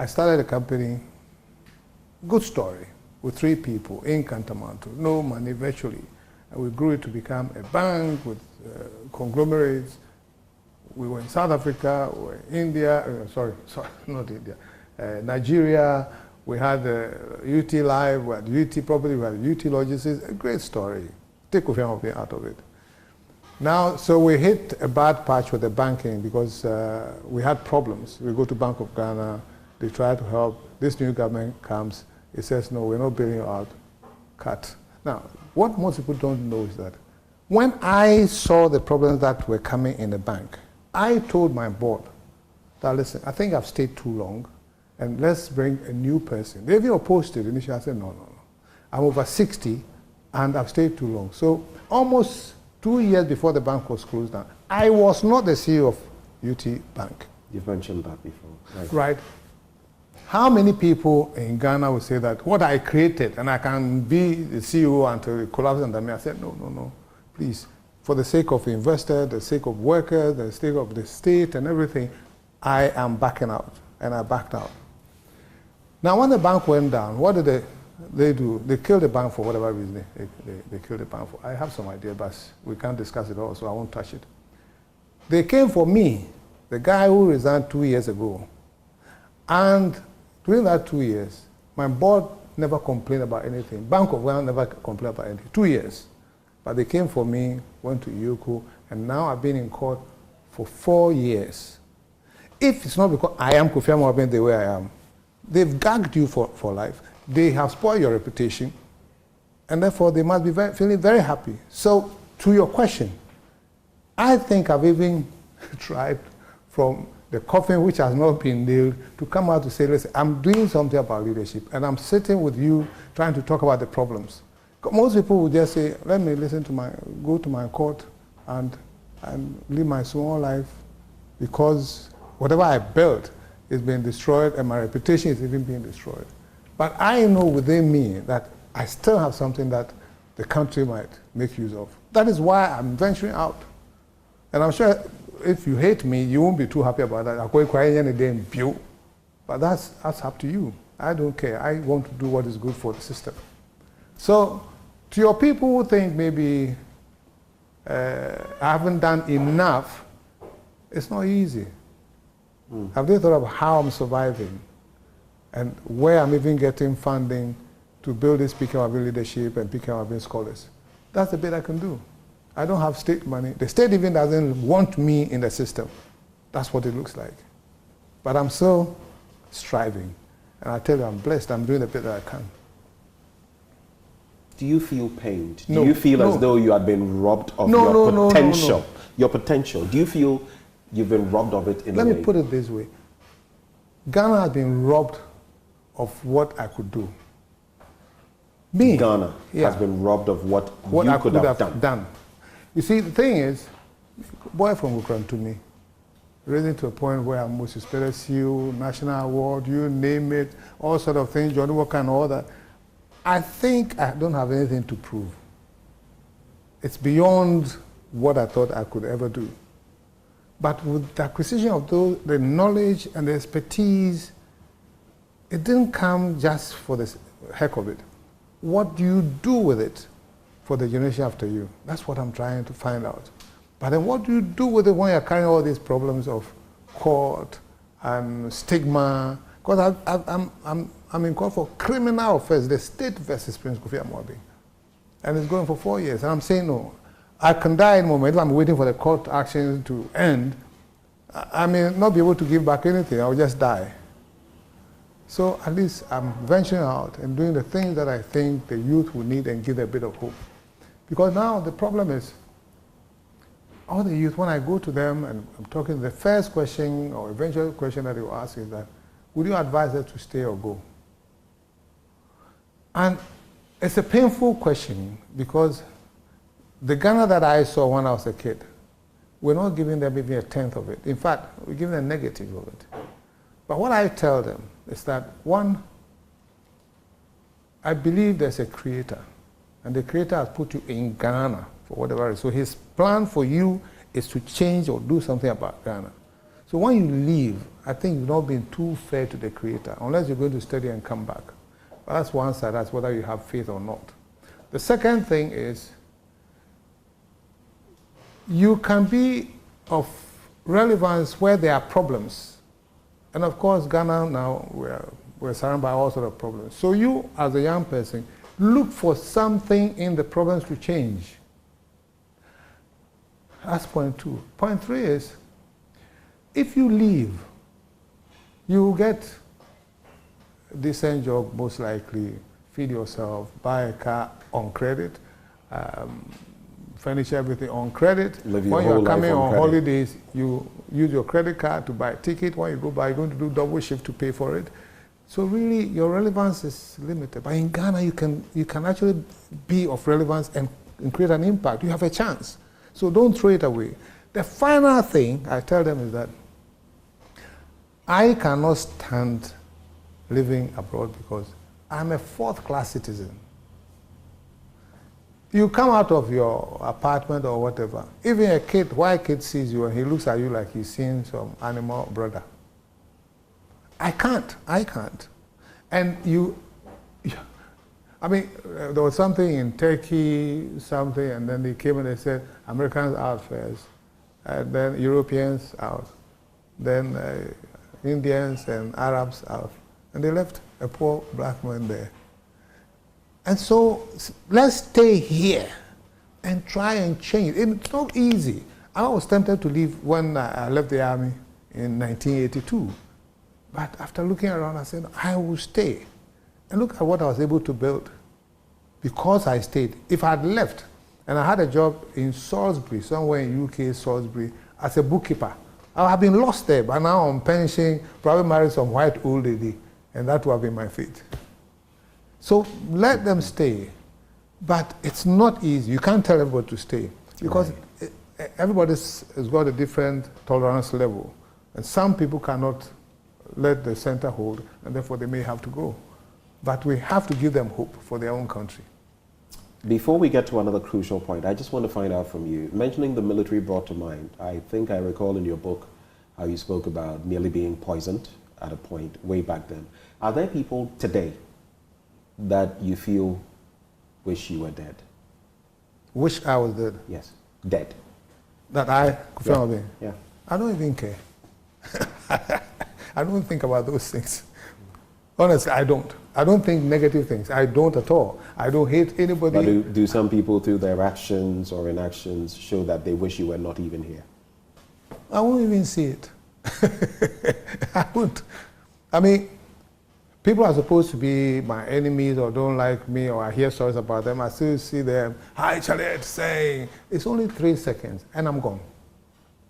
I started a company, good story, with 3 people in Kantamanto, no money virtually. And we grew it to become a bank with conglomerates. We were in South Africa, we were in India, not India, Nigeria. We had UT Live, we had UT Property, we had UT Logistics, a great story. Take Kofi Amoabeng out of it. Now, so we hit a bad patch with the banking because we had problems. We go to Bank of Ghana, they try to help. This new government comes, it says, no, we're not bailing you out, cut. Now, what most people don't know is that when I saw the problems that were coming in the bank, I told my board that, listen, I think I've stayed too long, and let's bring a new person. They even opposed it initially. I said, no. I'm over 60, and I've stayed too long. So almost 2 years before the bank was closed down, I was not the CEO of UT Bank. You've mentioned that before. Right. How many people in Ghana would say that what I created, and I can be the CEO until it collapses under me? I said, no, please. For the sake of investors, the sake of workers, the sake of the state and everything, I am backing out. And I backed out. Now, when the bank went down, what did they do? They killed the bank for whatever reason they killed the bank for. I have some idea, but we can't discuss it all, so I won't touch it. They came for me, the guy who resigned 2 years ago. And during that 2 years, my board never complained about anything. Bank of Ghana never complained about anything. 2 years. But they came for me, went to Yoko, and now I've been in court for 4 years. If it's not because I am Kofi Amoabeng the way I am, they've gagged you for life. They have spoiled your reputation, and therefore they must be feeling very happy. So, to your question, I think I've even tried from the coffin which has not been nailed to come out to say, listen, I'm doing something about leadership, and I'm sitting with you trying to talk about the problems. Most people would just say, let me go to my court and live my small life, because whatever I built is being destroyed and my reputation is even being destroyed. But I know within me that I still have something that the country might make use of. That is why I'm venturing out. And I'm sure if you hate me, you won't be too happy about that. I'll go crying any day in view. But that's up to you. I don't care. I want to do what is good for the system. So, to your people who think maybe I haven't done enough, it's not easy. Have they thought of how I'm surviving and where I'm even getting funding to build this Speaking Amoabeng leadership and Speaking Amoabeng scholars? That's the bit I can do. I don't have state money. The state even doesn't want me in the system. That's what it looks like. But I'm still striving. And I tell you, I'm blessed. I'm doing the bit that I can. Do you feel pained? Do you feel as though you had been robbed of your potential? Your potential. Do you feel you've been robbed of it in a way? Let me put it this way. Ghana has been robbed of what I could do. Ghana has been robbed of what you could have done. You see, the thing is, boy from Ukran to me, raising to a point where I'm most suspected CEO, national award, you name it, all sort of things, Johnny Walker and all that. I think I don't have anything to prove. It's beyond what I thought I could ever do. But with the acquisition of the knowledge and the expertise, it didn't come just for the heck of it. What do you do with it for the generation after you? That's what I'm trying to find out. But then what do you do with it when you're carrying all these problems of court and stigma? Because I'm in court for criminal offense, the state versus Prince Kofi Amoabeng. And it's going for 4 years. And I'm saying no. I can die in a moment. If I'm waiting for the court action to end, I may not be able to give back anything. I'll just die. So at least I'm venturing out and doing the things that I think the youth will need and give a bit of hope. Because now the problem is, all the youth, when I go to them and I'm talking, the first question or eventual question that they will ask is that, would you advise them to stay or go? And it's a painful question because the Ghana that I saw when I was a kid, we're not giving them even a tenth of it. In fact, we're giving them a negative of it. But what I tell them is that, one, I believe there's a creator, and the creator has put you in Ghana for whatever reason. So his plan for you is to change or do something about Ghana. So when you leave, I think you're not being too fair to the Creator, unless you're going to study and come back. But that's one side, that's whether you have faith or not. The second thing is, you can be of relevance where there are problems. And of course, Ghana now, we're surrounded by all sorts of problems. So you, as a young person, look for something in the problems to change. That's point 2. Point 3 is, if you leave, you will get a decent job, most likely, feed yourself, buy a car on credit, furnish everything on credit. When you're coming on holidays, you use your credit card to buy a ticket. When you go by, you're going to do double shift to pay for it. So really, your relevance is limited. But in Ghana, you can actually be of relevance and create an impact. You have a chance. So don't throw it away. The final thing I tell them is that I cannot stand living abroad because I'm a 4th-class citizen. You come out of your apartment or whatever, even a kid, white kid sees you and he looks at you like he's seen some animal brother. I can't. And I mean, there was something in Turkey, and then they came and they said, Americans out first, and then Europeans out, then Indians and Arabs out. And they left a poor black man there. And so let's stay here and try and change. It's not easy. I was tempted to leave when I left the army in 1982. But after looking around, I said, I will stay. And look at what I was able to build because I stayed. If I had left and I had a job in Salisbury, somewhere in UK, Salisbury, as a bookkeeper, I would have been lost there. But now I'm pension, probably married some white old lady, and that would have been my fate. So let them stay. But it's not easy. You can't tell everybody to stay because everybody's has got a different tolerance level. And some people cannot let the center hold, and therefore they may have to go. But we have to give them hope for their own country. Before we get to another crucial point, I just want to find out from you, mentioning the military brought to mind, I think I recall in your book how you spoke about nearly being poisoned at a point way back then. Are there people today that you feel wish you were dead? Wish I was dead? Yes, dead. That I, Kofi Amoabeng? Yeah. I don't even care. I don't think about those things. Honestly, I don't. I don't think negative things. I don't at all. I don't hate anybody. But do some people, through their actions or inactions, show that they wish you were not even here? I won't even see it. I won't. I mean, people are supposed to be my enemies or don't like me or I hear stories about them. I still see them, hi Charlotte, saying, it's only 3 seconds and I'm gone.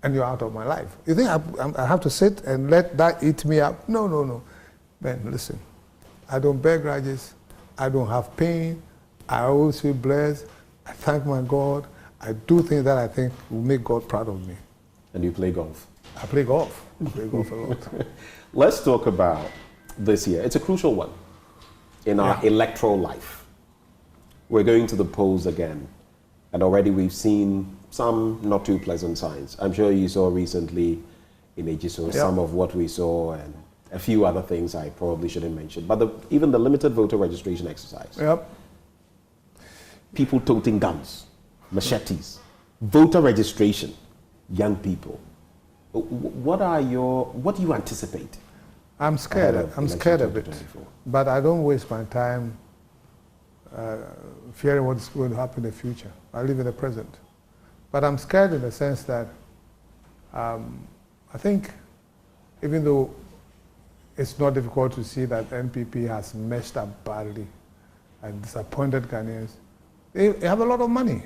And you're out of my life. You think I have to sit and let that eat me up? No, no, no. Ben, listen, I don't bear grudges. I don't have pain. I always feel blessed. I thank my God. I do things that I think will make God proud of me. And you play golf? I play golf. I play golf a lot. Let's talk about this year. It's a crucial one in our electoral life. We're going to the polls again. And already we've seen some not too pleasant signs. I'm sure you saw recently in Ejiso some of what we saw and a few other things I probably shouldn't mention. But even the limited voter registration exercise. Yep. People toting guns, machetes, voter registration, young people. What do you anticipate? I'm scared. I'm scared of it. But I don't waste my time fearing what's going to happen in the future. I live in the present. But I'm scared in the sense that I think even though it's not difficult to see that NPP has messed up badly and disappointed Ghanaians, they have a lot of money,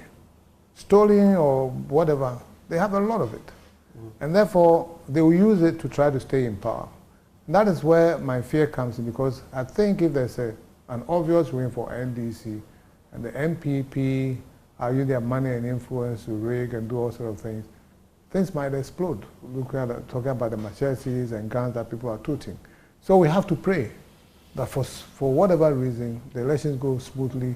stolen or whatever. They have a lot of it. And therefore, they will use it to try to stay in power. And that is where my fear comes in, because I think if there's an obvious win for NDC and the NPP are using their money and influence to rig and do all sorts of things, things might explode. Talking about the machetes and guns that people are toting. So we have to pray that for whatever reason, the elections go smoothly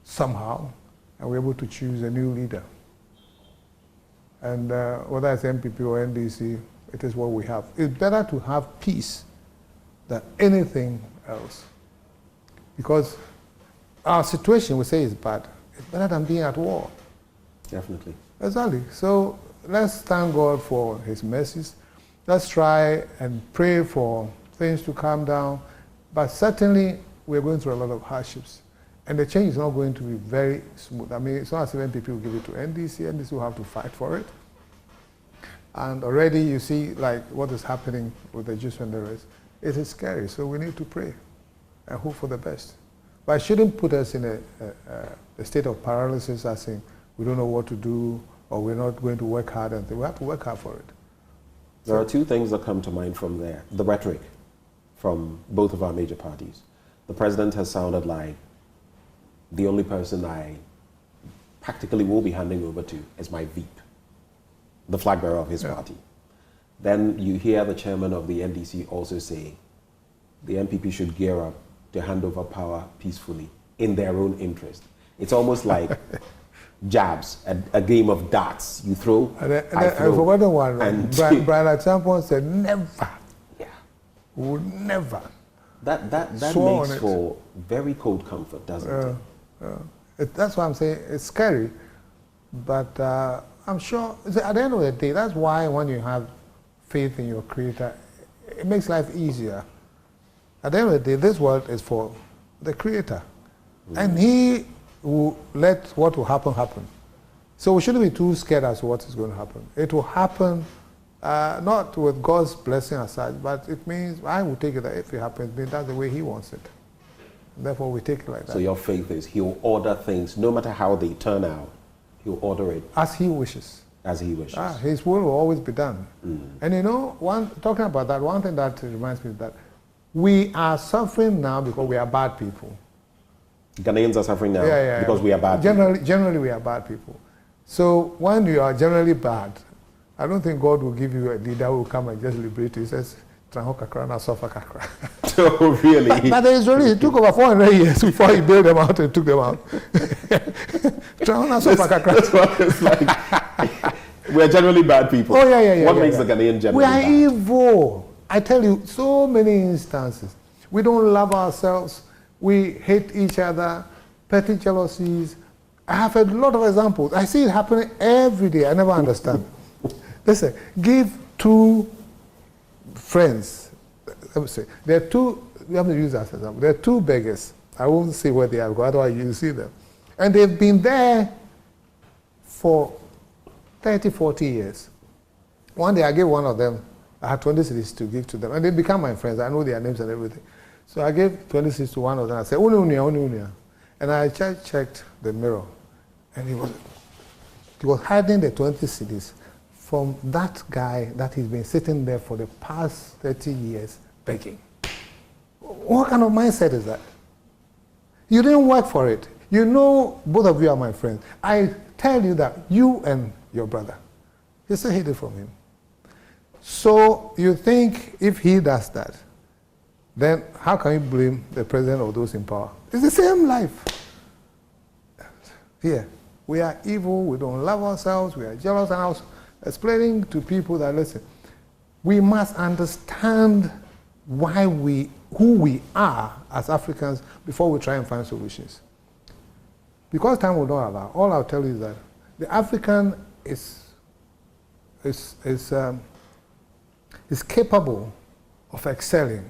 somehow, and we're able to choose a new leader. And whether it's NPP or NDC, it is what we have. It's better to have peace than anything else. Because our situation, we say, is bad. It's better than being at war. Definitely. Exactly. So let's thank God for his mercies. Let's try and pray for things to calm down. But certainly, we're going through a lot of hardships. And the change is not going to be very smooth. I mean, it's not as if NPP will give it to NDC. NDC will have to fight for it. And already you see, like, what is happening with the Jews and the rest. It is scary. So we need to pray and hope for the best. But it shouldn't put us in a state of paralysis, as in we don't know what to do, or we're not going to work hard. And we have to work hard for it. There are two things that come to mind from there. The rhetoric from both of our major parties. The president has sounded like the only person I practically will be handing over to is my VP, the flag bearer of his party. Then you hear the chairman of the NDC also say the NPP should gear up to hand over power peacefully in their own interest. It's almost like jabs, a game of darts. You throw, I throw. I've forgotten one. And Brian at some point said, never. Yeah. Would never. That makes for very cold comfort, doesn't it? That's why I'm saying it's scary. But I'm sure, at the end of the day, that's why when you have faith in your Creator, it makes life easier. At the end of the day, this world is for the Creator. And He will let what will happen, happen. So we shouldn't be too scared as to what is going to happen. It will happen, not with God's blessing aside, but it means I will take it that if it happens, that's the way He wants it. And therefore, we take it like that. So your faith is He'll order things, no matter how they turn out, He'll order it. As He wishes. As He wishes. His will always be done. And you know, talking about that, one thing that reminds me is that we are suffering now because we are bad people. Ghanaians are suffering now because we are bad people. Generally, we are bad people. So when you are generally bad, I don't think God will give you a leader who will come and just liberate you. He says, "Tranho kakra na sofa kakra." Oh, really? But the Israelis, it took over 400 years before He bailed them out and took them out. Tranho na sofa kakra. That's what it's like. We're generally bad people. Oh, yeah. What makes the Ghanaian generally bad? We are evil. I tell you, so many instances. We don't love ourselves. We hate each other, petty jealousies. I have a lot of examples. I see it happening every day. I never understand. Listen, give two friends. Let me say, there are two, we have to use that as an example. There are two beggars. I won't say where they are, because otherwise you see them. And they've been there for 30, 40 years. One day I gave one of them, I had 20 cities to give to them, and they become my friends. I know their names and everything. So I gave 20 cities to one of them. I said, Unia. And I checked the mirror, and he was hiding the 20 cities from that guy that he's been sitting there for the past 30 years begging. What kind of mindset is that? You didn't work for it. You know, both of you are my friends. I tell you that you and your brother, you still hid it from him. So you think if he does that, then how can you blame the president or those in power? It's the same life. Here, we are evil, we don't love ourselves, we are jealous, and I was explaining to people that, listen, we must understand who we are as Africans before we try and find solutions. Because time will not allow, all I'll tell you is that the African is capable of excelling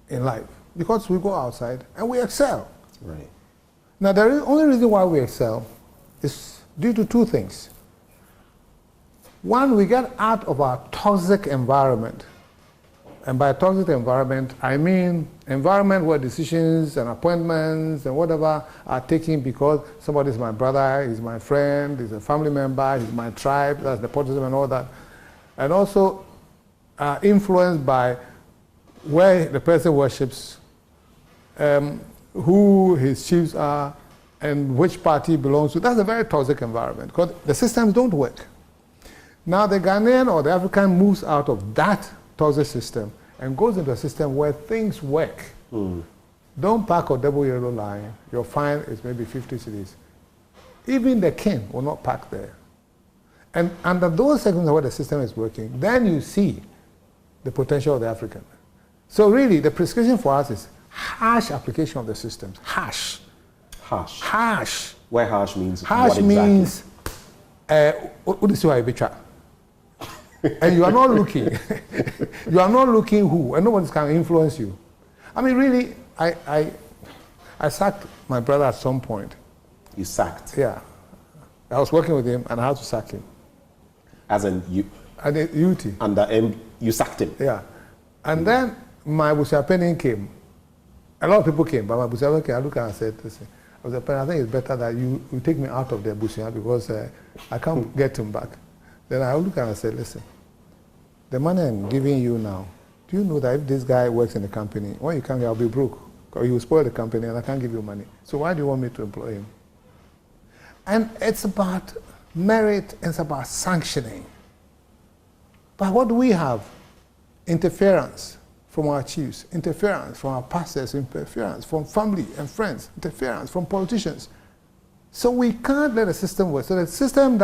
in life because we go outside and we excel. Right. Now, the only reason why we excel is due to two things. One, we get out of our toxic environment. And by toxic environment, I mean environment where decisions and appointments and whatever are taken because somebody's my brother, he's my friend, he's a family member, he's my tribe, that's nepotism and all that. And also influenced by where the person worships, who his chiefs are, and which party he belongs to. That's a very toxic environment because the systems don't work. Now the Ghanaian or the African moves out of that toxic system and goes into a system where things work. Don't park a double yellow line. Your fine is maybe 50 cedis. Even the king will not park there. And under those circumstances where the system is working, then you see the potential of the African. So really, the prescription for us is harsh application of the systems. Harsh. Harsh. Harsh. Where harsh means harsh what exactly? Means, what is your arbitrage? And you are not looking. You are not looking who, and nobody can influence you. I mean, really, I sacked my brother at some point. You sacked? Yeah. I was working with him, and I had to sack him. As in you? At the UT. And you sacked him? Yeah. And then my Busiapeni came. A lot of people came, but my Busiapeni came. I looked and I said, listen, I think it's better that you take me out of the Busia because I can't get him back. Then I looked and I said, listen, the money I'm giving you now, do you know that if this guy works in the company, when you come here, I'll be broke. Or he will spoil the company and I can't give you money. So why do you want me to employ him? And it's about merit, and it's about sanctioning. But what do we have? Interference from our chiefs, interference from our pastors, interference from family and friends, interference from politicians. So we can't let the system work. So the system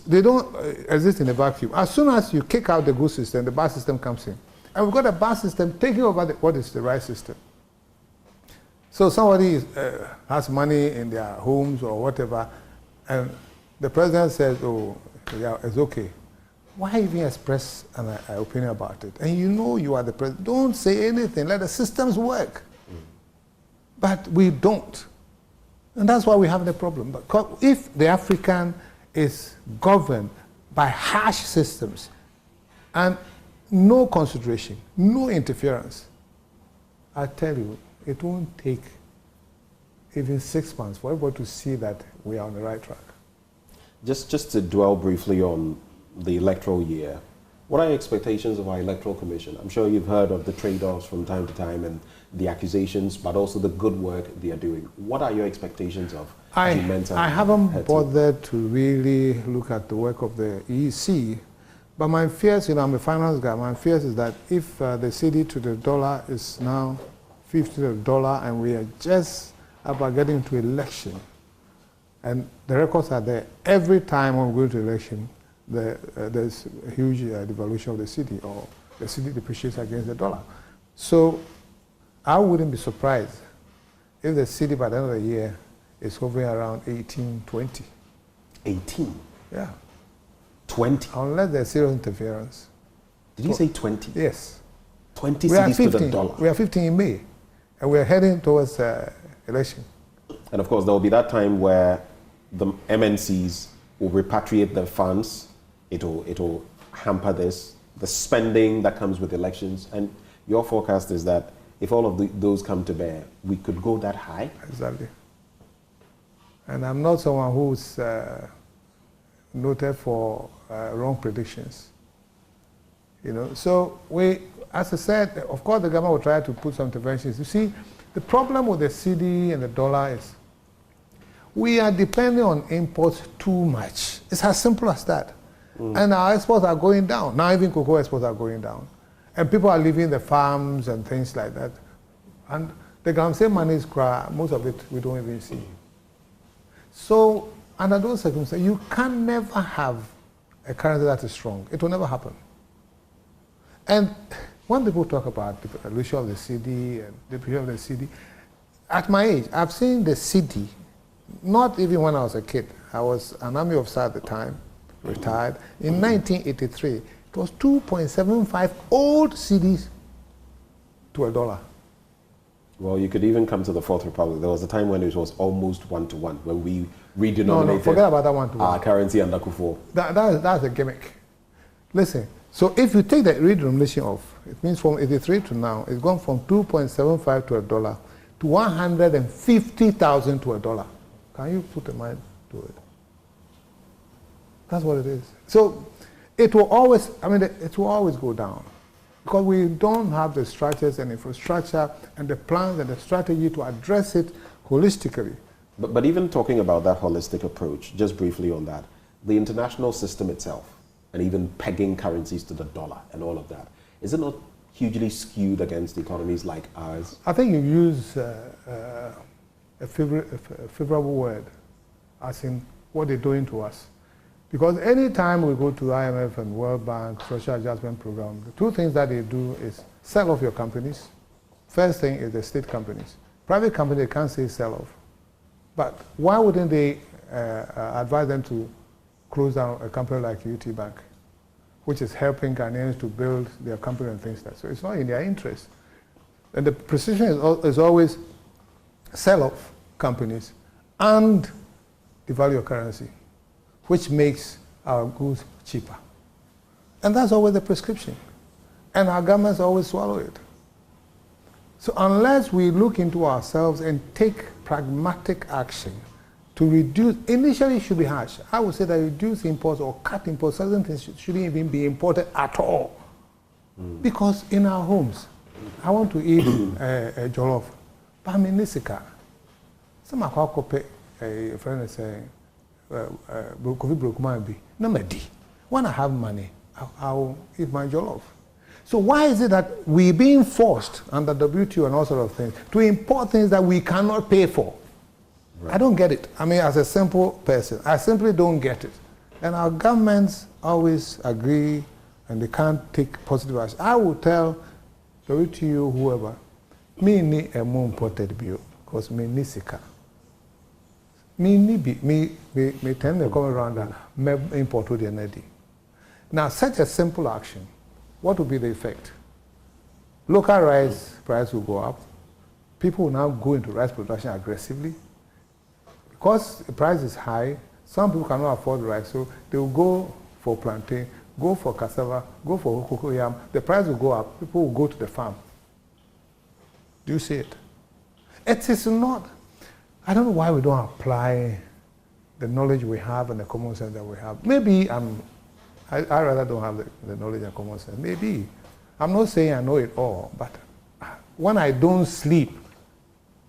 they don't exist in a vacuum. As soon as you kick out the good system, the bad system comes in. And we've got a bad system taking over what is the right system. So somebody has money in their homes or whatever, and the president says, oh, yeah, it's okay. Why even express an opinion about it? And you know you are the president. Don't say anything. Let the systems work. But we don't. And that's why we have the problem. Because if the African is governed by harsh systems and no consideration, no interference, I tell you, it won't take even 6 months for everybody to see that we are on the right track. Just to dwell briefly on the electoral year, what are your expectations of our electoral commission? I'm sure you've heard of the trade-offs from time to time and the accusations, but also the good work they are doing. What are your expectations of I haven't bothered to really look at the work of the EC, but my fears, I'm a finance guy, my fears is that if the cedi to the dollar is now 50 to the dollar and we are just about getting to election, and the records are there, every time when we go to election, there's a huge devaluation of the cedi, or the cedi depreciates against the dollar. So I wouldn't be surprised if the cedi by the end of the year is hovering around 18, 20. 18? Yeah. 20? Unless there's serious interference. Did you say 20? Yes. 20 cedis to the dollar? We are 15 in May, and we are heading towards election. And of course, there will be that time where the MNCs will repatriate their funds. It'll hamper this, the spending that comes with elections. And your forecast is that if all of those come to bear, we could go that high? Exactly. And I'm not someone who's noted for wrong predictions. So as I said, of course the government will try to put some interventions. You see, the problem with the cedi and the dollar is we are depending on imports too much. It's as simple as that. And our exports are going down. Now even cocoa exports are going down. And people are leaving the farms and things like that. And the Gamse money is most of it we don't even see. So under those circumstances, you can never have a currency that is strong. It will never happen. And when people talk about the evolution of the cedi and the period of the cedi, at my age, I've seen the cedi, not even when I was a kid. I was an army officer at the time, retired. In 1983, it was 2.75 old cedis to a dollar. Well, you could even come to the Fourth Republic. There was a time when it was almost 1-to-1, when we redenominated no, forget about that 1-to-1. Our currency under Kufuor. That's a gimmick. Listen, so if you take the redenomination off, it means from 83 to now, it's gone from 2.75 to a dollar to 150,000 to a dollar. Can you put a mind to it? That's what it is. So it will always, it will always go down because we don't have the structures and infrastructure and the plans and the strategy to address it holistically. But even talking about that holistic approach, just briefly on that, the international system itself and even pegging currencies to the dollar and all of that, is it not hugely skewed against economies like ours? I think you use a favorable word, as in what they're doing to us. Because anytime we go to IMF and World Bank, Social Adjustment Program, the two things that they do is sell off your companies. First thing is the state companies. Private companies can't say sell off. But why wouldn't they advise them to close down a company like UT Bank, which is helping Ghanaians to build their company and things like that? So it's not in their interest. And the precision is always sell off companies and devalue your currency, which makes our goods cheaper. And that's always the prescription. And our governments always swallow it. So unless we look into ourselves and take pragmatic action to reduce, initially it should be harsh. I would say that reduce imports or cut imports, certain things shouldn't even be imported at all. Because in our homes, I want to eat a jollof, but I'm in Nisika. Some of our a friend is saying, Kofi Amoabeng Rtd. When I have money, I'll eat my jollof. So why is it that we're being forced under WTO and all sorts of things to import things that we cannot pay for? Right. I don't get it. I mean, as a simple person, I simply don't get it. And our governments always agree and they can't take positive action. I will tell WTO, whoever, me need a more imported bill because me need sika. Me tend to come around and me import to the energy. Now, such a simple action, what will be the effect? Local rice price will go up. People will now go into rice production aggressively. Because the price is high, some people cannot afford rice, so they will go for plantain, go for cassava, go for cocoyam. The price will go up. People will go to the farm. Do you see it? It is not. I don't know why we don't apply the knowledge we have and the common sense that we have. Maybe I rather don't have the knowledge and common sense. Maybe. I'm not saying I know it all, but when I don't sleep,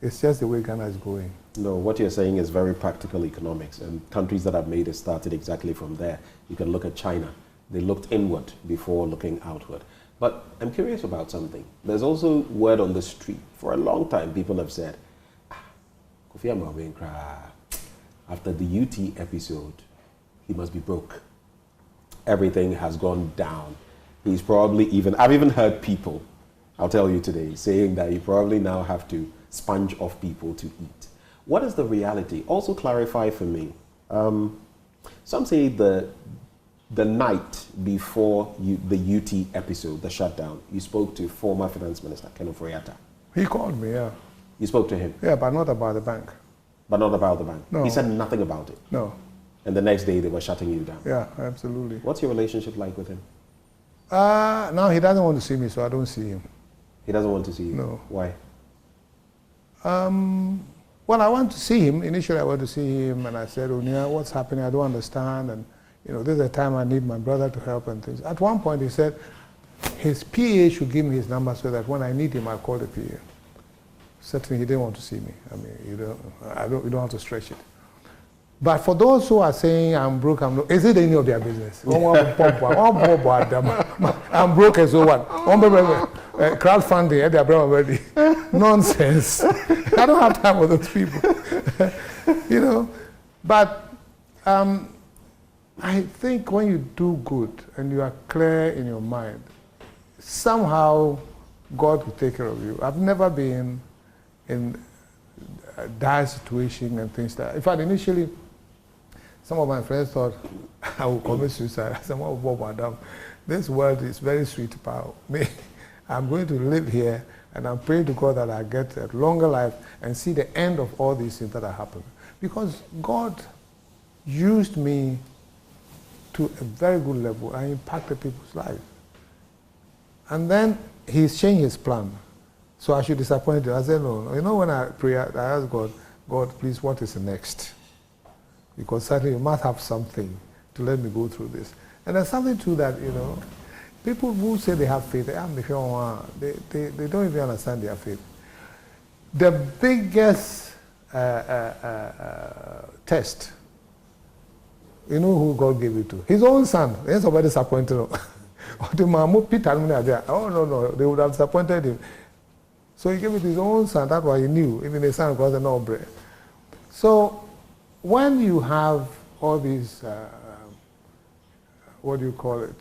it's just the way Ghana is going. No, what you're saying is very practical economics, and countries that have made it started exactly from there. You can look at China. They looked inward before looking outward. But I'm curious about something. There's also word on the street. For a long time, people have said, Kofi Amoabeng Rtd, after the UT episode, he must be broke. Everything has gone down. He's probably I've even heard people, I'll tell you today, saying that you probably now have to sponge off people to eat. What is the reality? Also clarify for me. Some say the night before the UT episode, the shutdown, you spoke to former Finance Minister Capt. He called me, yeah. You spoke to him? Yeah, but not about the bank. But not about the bank? No. He said nothing about it? No. And the next day they were shutting you down? Yeah, absolutely. What's your relationship like with him? No, he doesn't want to see me, so I don't see him. He doesn't want to see you? No. Why? Well, I want to see him. Initially, I wanted to see him, and I said, Onia, what's happening? I don't understand. And, you know, this is a time I need my brother to help and things. At one point, he said his PA should give me his number so that when I need him, I call the PA. Certainly, he didn't want to see me. I mean, you don't have to stretch it. But for those who are saying I'm broke, is it any of their business? I'm broke as so what? Crowdfunding, they're already. Nonsense. I don't have time for those people. You know? But I think when you do good and you are clear in your mind, somehow God will take care of you. I've never been in a dire situation and things like that. In fact, initially, some of my friends thought I would commit suicide. I said, well, madam, this world is very sweet, pal. I'm going to live here, and I'm praying to God that I get a longer life and see the end of all these things that are happening. Because God used me to a very good level. I impacted people's lives. And then He's changed His plan. So I should disappoint Him. I said, no. You know, when I pray, I ask God, please, what is next? Because certainly you must have something to let me go through this. And there's something to that, you know. People who say they have faith, they don't even understand their faith. The biggest test, you know who God gave it to? His own son. He's already disappointed. Oh, no, they would have disappointed him. So he gave it to his own son. That's why he knew. Even the son was an obre. So when you have all these, what do you call it,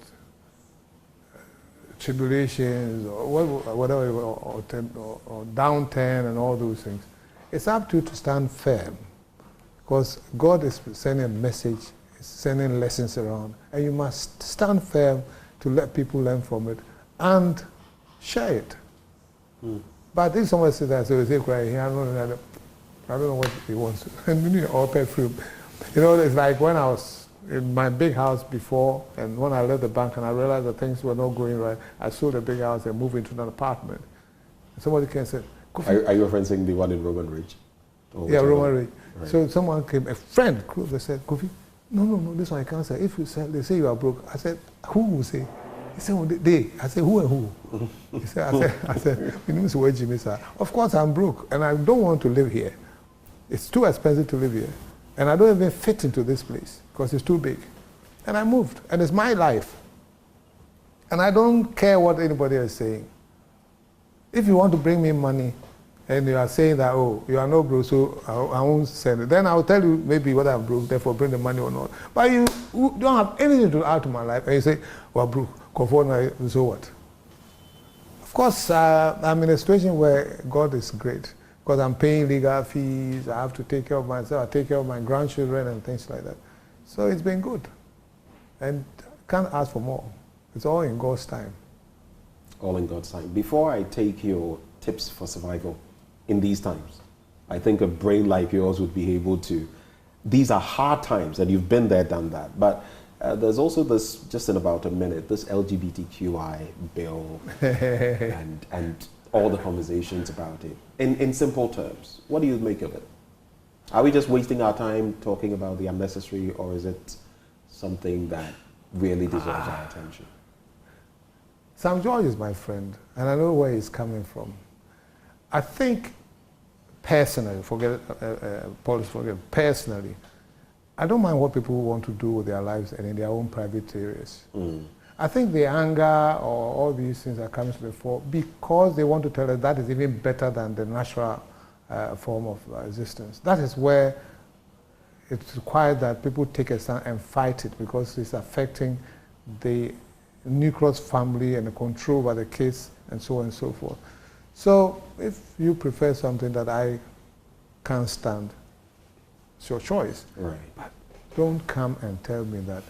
tribulations or whatever, or downturn and all those things, it's up to you to stand firm, because God is sending a message, sending lessons around, and you must stand firm to let people learn from it and share it. But if someone says that, so they say, cry, I don't know what he wants. And we need all perfume. You know, it's like when I was in my big house before, and when I left the bank and I realized that things were not going right, I sold a big house and moved into an apartment. And somebody came and said, Kofi. Are you referencing the one in Roman Ridge? Yeah, Roman Ridge. Right. So someone came, a friend, they said, Kofi, no, this one I can't say. If you say, they say you are broke. I said, who will say? He said, well, they. I said, who and who? He said, I said, my name is Jimmy, sir. Of course I'm broke, and I don't want to live here. It's too expensive to live here. And I don't even fit into this place, because it's too big. And I moved, and it's my life. And I don't care what anybody is saying. If you want to bring me money, and you are saying that, oh, you are not broke, so I won't send it, then I'll tell you maybe what I'm broke, therefore bring the money or not. But you don't have anything to add to my life, and you say, well, broke, so what? Of course, I'm in a situation where God is great, because I'm paying legal fees, I have to take care of myself, I take care of my grandchildren and things like that. So it's been good. And can't ask for more. It's all in God's time. All in God's time. Before I take your tips for survival in these times, I think a brain like yours would be able to. These are hard times, and you've been there, done that. But there's also this, just in about a minute, this LGBTQI bill and all the conversations about it. In simple terms, what do you make of it? Are we just wasting our time talking about the unnecessary, or is it something that really deserves our attention? Sam George is my friend, and I know where he's coming from. I think, personally, personally, I don't mind what people want to do with their lives and in their own private areas. I think the anger or all these things are coming to the fore because they want to tell us that is even better than the natural form of existence. That is where it's required that people take a stand and fight it, because it's affecting the nucleus family and the control over the kids and so on and so forth. So if you prefer something that I can't stand, it's your choice. Right. But don't come and tell me that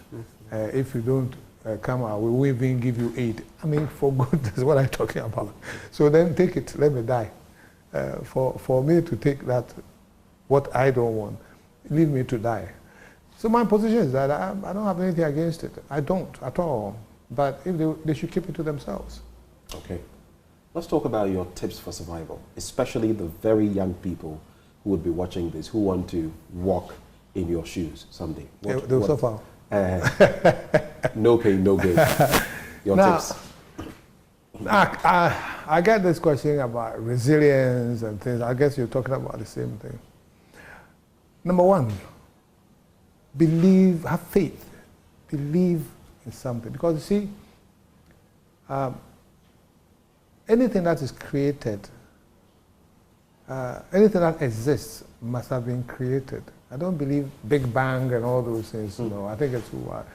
if you don't come out, we will even give you aid. I mean, for goodness, what I'm talking about. So then take it, let me die. For me to take that, what I don't want, leave me to die. So my position is that I don't have anything against it. I don't at all. But if they should keep it to themselves. Okay. Let's talk about your tips for survival, especially the very young people who would be watching this, who want to walk in your shoes someday. They'll suffer. No pain, no gain. Your tips. I get this question about resilience and things. I guess you're talking about the same thing. Number one, believe, have faith. Believe in something. Because you see, anything that is created, anything that exists must have been created. I don't believe Big Bang and all those things. No, I think it's who are.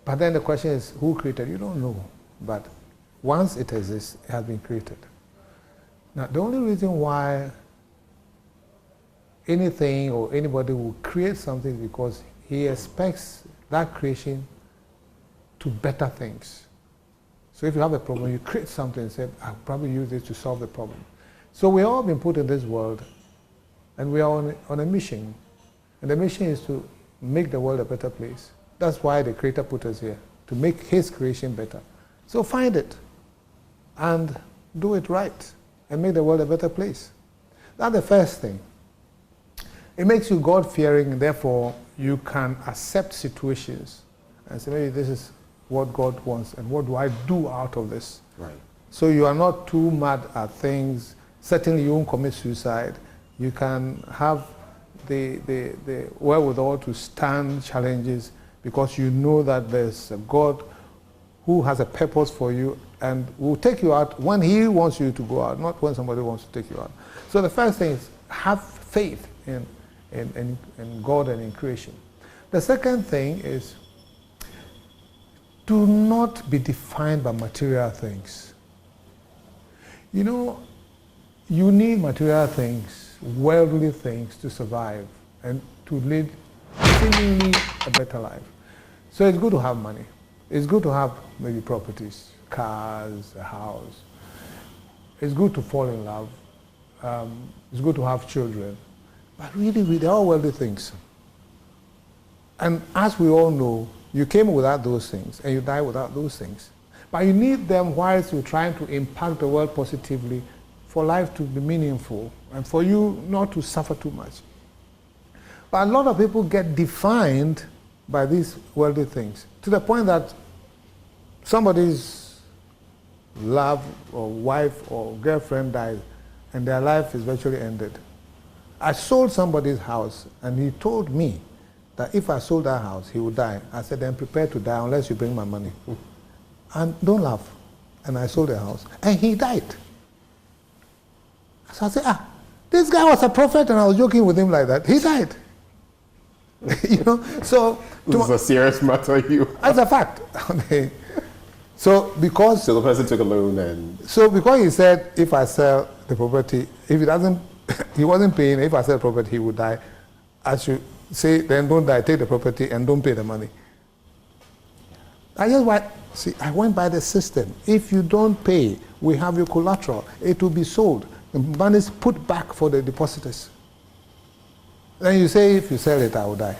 But then the question is, who created? You don't know. But once it exists, it has been created. Now, the only reason why anything or anybody will create something is because he expects that creation to better things. So if you have a problem, you create something and say, I'll probably use this to solve the problem. So we've all been put in this world, and we are on a mission. And the mission is to make the world a better place. That's why the Creator put us here, to make His creation better. So find it, and do it right, and make the world a better place. That's the first thing. It makes you God-fearing, therefore you can accept situations and say, maybe this is what God wants, and what do I do out of this? Right. So you are not too mad at things. Certainly you won't commit suicide. You can have the wherewithal to stand challenges, because you know that there's a God who has a purpose for you and will take you out when He wants you to go out, not when somebody wants to take you out. So the first thing is have faith in God and in creation. The second thing is, do not be defined by material things. You know, you need material things, worldly things to survive and to lead seemingly a better life. So it's good to have money. It's good to have maybe properties, cars, a house. It's good to fall in love. It's good to have children. But really, they're all worldly things. And as we all know, you came without those things and you die without those things. But you need them whilst you're trying to impact the world positively for life to be meaningful and for you not to suffer too much. But a lot of people get defined by these worldly things to the point that somebody's love or wife or girlfriend dies and their life is virtually ended. I sold somebody's house and he told me that if I sold that house, he would die. I said, then prepare to die unless you bring my money. And don't laugh. And I sold the house. And he died. So I said, this guy was a prophet and I was joking with him like that. He died. You know, so... This is a serious matter, you... That's a fact. So because... So the person took a loan and... So because he said, if I sell the property, if he doesn't, he wasn't paying, if I sell the property, he would die. I should say, then don't die, take the property and don't pay the money. I went by the system. If you don't pay, we have your collateral. It will be sold. The money is put back for the depositors. Then you say, if you sell it, I will die.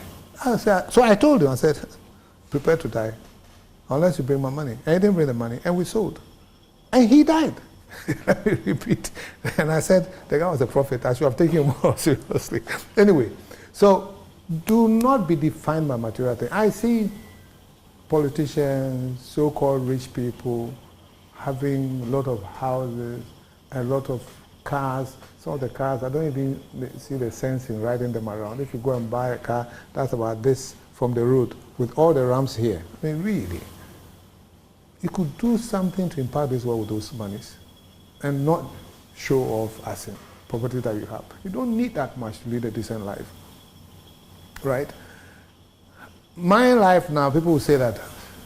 So I told him, I said, prepare to die, unless you bring my money. And he didn't bring the money, and we sold. And he died. Let me repeat. And I said, the guy was a prophet. I should have taken him more seriously. Anyway, so do not be defined by material things. I see politicians, so-called rich people, having a lot of houses, a lot of cars. Some of the cars, I don't even see the sense in riding them around. If you go and buy a car, that's about this from the road, with all the ramps here. I mean, really, you could do something to impact this world with those monies and not show off as in property that you have. You don't need that much to lead a decent life, right? My life now, people will say that,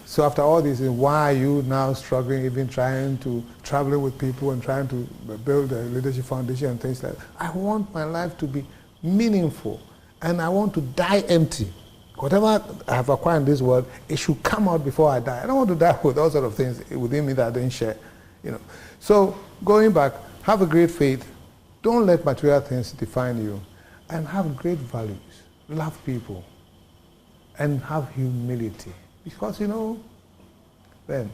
so after all this, why are you now struggling, even trying to travel with people and trying to build a leadership foundation and things like that? I want my life to be meaningful and I want to die empty. Whatever I have acquired in this world, it should come out before I die. I don't want to die with all sort of things within me that I didn't share. You know. So going back, have a great faith. Don't let material things define you. And have great values. Love people. And have humility. Because, you know, then,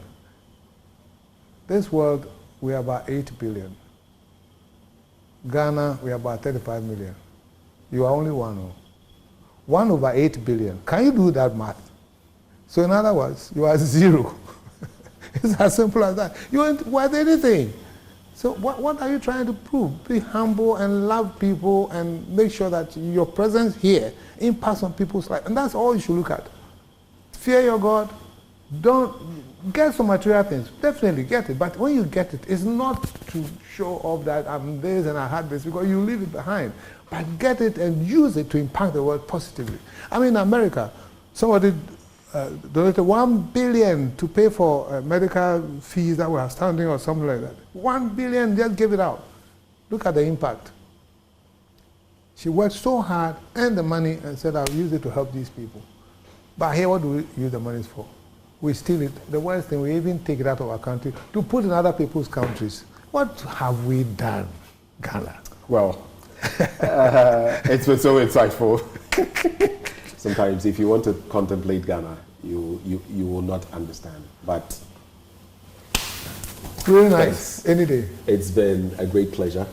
this world, we are about 8 billion. Ghana, we are about 35 million. You are only 1 over 8 billion. Can you do that math? So in other words, you are 0. It's as simple as that. You aren't worth anything. So what are you trying to prove? Be humble and love people and make sure that your presence here impacts on people's life. And that's all you should look at. Fear your God. Don't get some material things. Definitely get it. But when you get it, it's not to show off that I'm this and I had this, because you leave it behind. But get it and use it to impact the world positively. I mean, in America, somebody donated $1 billion to pay for medical fees that were outstanding or something like that. $1 billion, just give it out. Look at the impact. She worked so hard, earned the money, and said, I'll use it to help these people. But here, what do we use the money for? We steal it. The worst thing, we even take it out of our country to put in other people's countries. What have we done, Ghana? Well, it's been so insightful. Sometimes, if you want to contemplate Ghana, you will not understand. But really nice. Thanks. Any day. It's been a great pleasure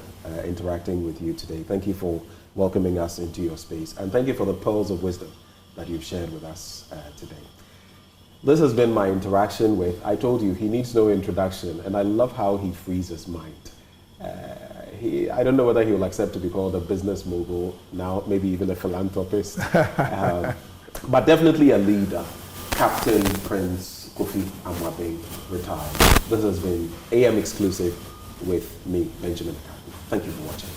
interacting with you today. Thank you for welcoming us into your space, and thank you for the pearls of wisdom that you've shared with us today. This has been my interaction with, I told you, he needs no introduction, and I love how he frees his mind. I don't know whether he will accept to be called a business mogul now, maybe even a philanthropist, but definitely a leader. Captain Prince Kofi Amoabeng Rtd. This has been AM Exclusive with me, Benjamin Capt. Thank you for watching.